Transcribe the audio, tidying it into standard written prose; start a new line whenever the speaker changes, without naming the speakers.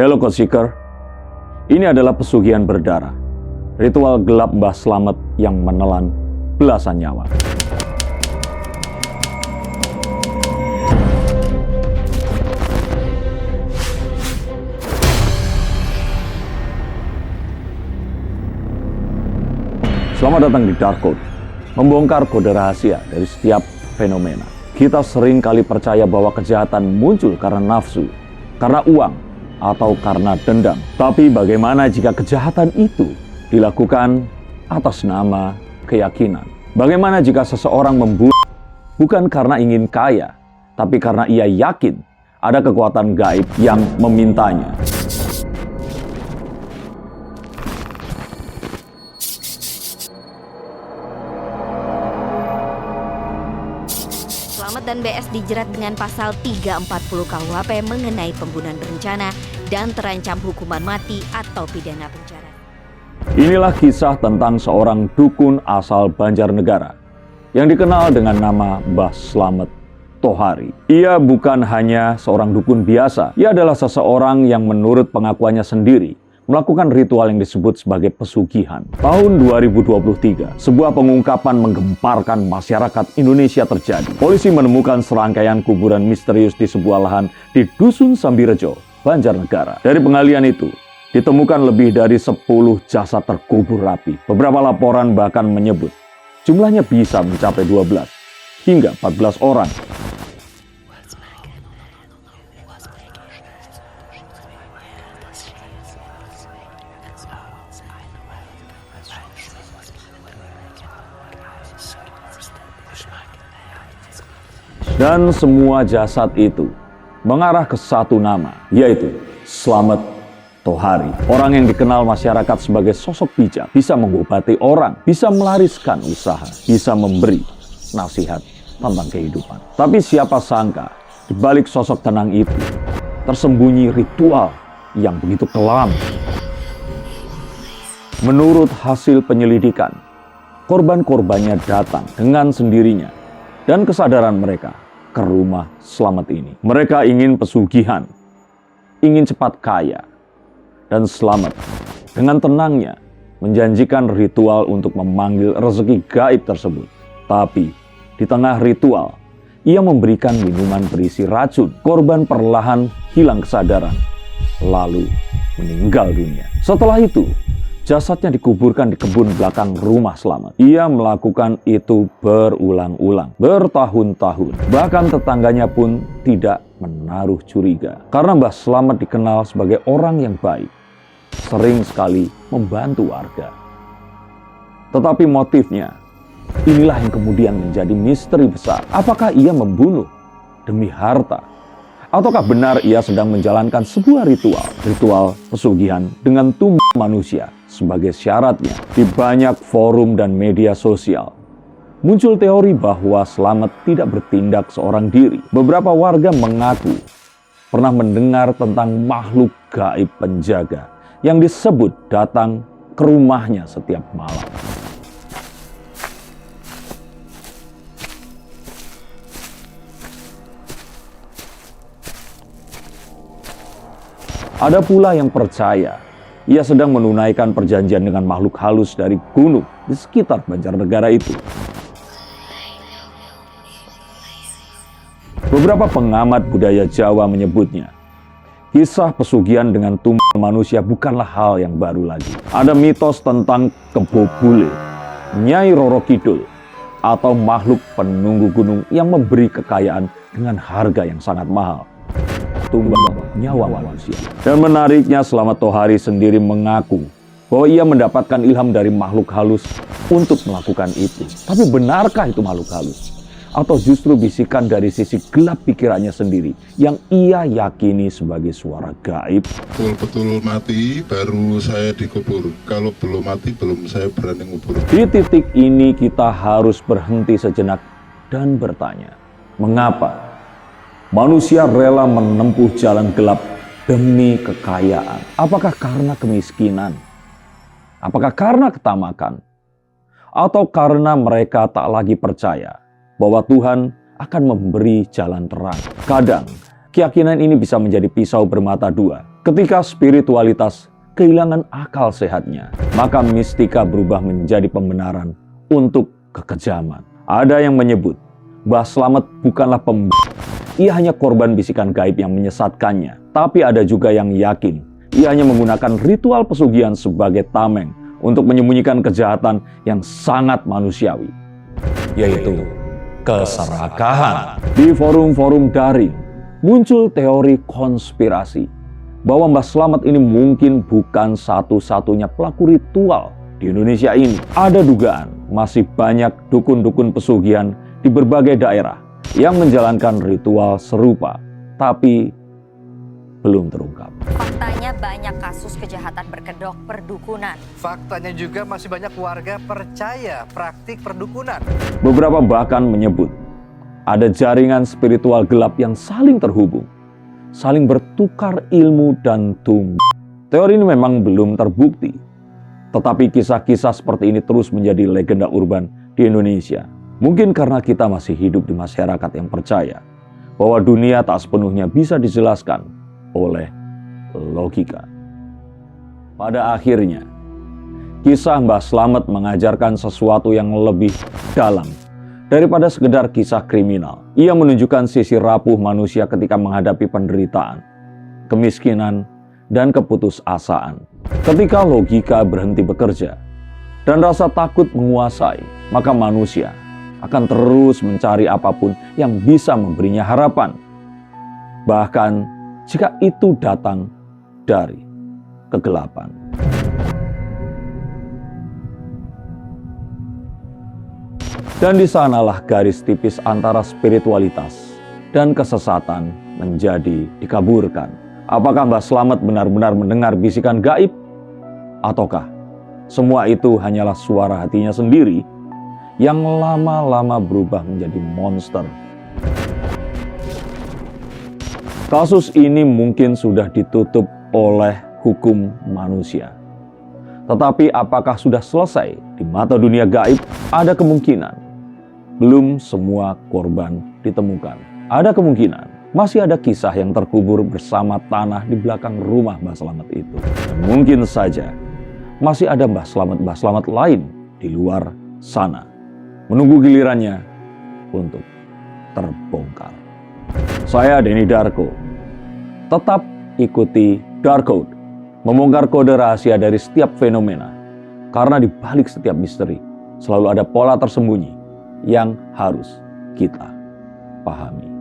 Hello Coach Seeker, ini adalah pesugihan berdarah. Ritual gelap Mbah Slamet yang menelan belasan nyawa. Selamat datang di Dark Code, membongkar kode rahasia dari setiap fenomena. Kita sering kali percaya bahwa kejahatan muncul karena nafsu, karena uang, atau karena dendam. Tapi bagaimana jika kejahatan itu dilakukan atas nama keyakinan? Bagaimana jika seseorang membunuh bukan karena ingin kaya, tapi karena ia yakin ada kekuatan gaib yang memintanya?
Slamet dan BS dijerat dengan pasal 340 KUHP mengenai pembunuhan berencana dan terancam hukuman mati atau pidana penjara.
Inilah kisah tentang seorang dukun asal Banjarnegara yang dikenal dengan nama Mbah Slamet Tohari. Ia bukan hanya seorang dukun biasa, ia adalah seseorang yang menurut pengakuannya sendiri melakukan ritual yang disebut sebagai pesugihan. Tahun 2023, sebuah pengungkapan menggemparkan masyarakat Indonesia terjadi. Polisi menemukan serangkaian kuburan misterius di sebuah lahan di Dusun Sambirejo, Banjarnegara. Dari penggalian itu, ditemukan lebih dari 10 jasad terkubur rapi. Beberapa laporan bahkan menyebut jumlahnya bisa mencapai 12 hingga 14 orang. Dan semua jasad itu mengarah ke satu nama, yaitu Slamet Tohari. Orang yang dikenal masyarakat sebagai sosok bijak, bisa mengobati orang, bisa melariskan usaha, bisa memberi nasihat tentang kehidupan. Tapi siapa sangka, di balik sosok tenang itu, tersembunyi ritual yang begitu kelam. Menurut hasil penyelidikan, korban-korbannya datang dengan sendirinya dan kesadaran mereka ke rumah Slamet ini. Mereka ingin pesugihan, ingin cepat kaya, dan Slamet dengan tenangnya menjanjikan ritual untuk memanggil rezeki gaib tersebut. Tapi di tengah ritual, ia memberikan minuman berisi racun. Korban perlahan hilang kesadaran, lalu meninggal dunia. Setelah itu, jasadnya dikuburkan di kebun belakang rumah Slamet. Ia melakukan itu berulang-ulang, bertahun-tahun. Bahkan tetangganya pun tidak menaruh curiga. Karena Mbah Slamet dikenal sebagai orang yang baik, sering sekali membantu warga. Tetapi motifnya, inilah yang kemudian menjadi misteri besar. Apakah ia membunuh demi harta? Ataukah benar ia sedang menjalankan sebuah ritual pesugihan dengan tubuh manusia sebagai syaratnya? Di banyak forum dan media sosial, muncul teori bahwa Slamet tidak bertindak seorang diri. Beberapa warga mengaku pernah mendengar tentang makhluk gaib penjaga yang disebut datang ke rumahnya setiap malam. Ada pula yang percaya ia sedang menunaikan perjanjian dengan makhluk halus dari gunung di sekitar Banjarnegara itu. Beberapa pengamat budaya Jawa menyebutnya, kisah pesugihan dengan tubuh manusia bukanlah hal yang baru lagi. Ada mitos tentang Kebo Bule, Nyai Roro Kidul, atau makhluk penunggu gunung yang memberi kekayaan dengan harga yang sangat mahal, tumbang nyawa manusia. Dan menariknya, Slamet Tohari sendiri mengaku bahwa ia mendapatkan ilham dari makhluk halus untuk melakukan itu. Tapi benarkah itu makhluk halus? Atau justru bisikan dari sisi gelap pikirannya sendiri yang ia yakini sebagai suara gaib?
Betul-betul mati baru saya dikubur. Kalau belum mati belum saya berani ngubur.
Di titik ini kita harus berhenti sejenak dan bertanya, mengapa manusia rela menempuh jalan gelap demi kekayaan? Apakah karena kemiskinan? Apakah karena ketamakan? Atau karena mereka tak lagi percaya bahwa Tuhan akan memberi jalan terang? Kadang keyakinan ini bisa menjadi pisau bermata dua. Ketika spiritualitas kehilangan akal sehatnya, maka mistika berubah menjadi pembenaran untuk kekejaman. Ada yang menyebut Mbah Slamet bukanlah ia hanya korban bisikan gaib yang menyesatkannya. Tapi ada juga yang yakin ia hanya menggunakan ritual pesugihan sebagai tameng untuk menyembunyikan kejahatan yang sangat manusiawi, yaitu keserakahan. Di forum-forum daring muncul teori konspirasi bahwa Mbah Slamet ini mungkin bukan satu-satunya pelaku ritual di Indonesia ini. Ada dugaan masih banyak dukun-dukun pesugihan di berbagai daerah yang menjalankan ritual serupa, tapi belum terungkap.
Faktanya banyak kasus kejahatan berkedok perdukunan.
Faktanya juga masih banyak warga percaya praktik perdukunan.
Beberapa bahkan menyebut ada jaringan spiritual gelap yang saling terhubung, saling bertukar ilmu dan Teori ini memang belum terbukti, tetapi kisah-kisah seperti ini terus menjadi legenda urban di Indonesia. Mungkin karena kita masih hidup di masyarakat yang percaya bahwa dunia tak sepenuhnya bisa dijelaskan oleh logika. Pada akhirnya, kisah Mbah Slamet mengajarkan sesuatu yang lebih dalam daripada sekedar kisah kriminal. Ia menunjukkan sisi rapuh manusia ketika menghadapi penderitaan, kemiskinan, dan keputusasaan. Ketika logika berhenti bekerja dan rasa takut menguasai, maka manusia akan terus mencari apapun yang bisa memberinya harapan. Bahkan jika itu datang dari kegelapan. Dan di sanalah garis tipis antara spiritualitas dan kesesatan menjadi dikaburkan. Apakah Mbah Slamet benar-benar mendengar bisikan gaib? Ataukah semua itu hanyalah suara hatinya sendiri yang lama-lama berubah menjadi monster? Kasus ini mungkin sudah ditutup oleh hukum manusia. Tetapi apakah sudah selesai di mata dunia gaib? Ada kemungkinan. Belum semua korban ditemukan. Ada kemungkinan masih ada kisah yang terkubur bersama tanah di belakang rumah Mbah Slamet itu. Dan mungkin saja masih ada Mbah Slamet lain di luar sana, menunggu gilirannya untuk terbongkar. Saya Denny Darko. Tetap ikuti Dark Code, membongkar kode rahasia dari setiap fenomena. Karena di balik setiap misteri selalu ada pola tersembunyi yang harus kita pahami.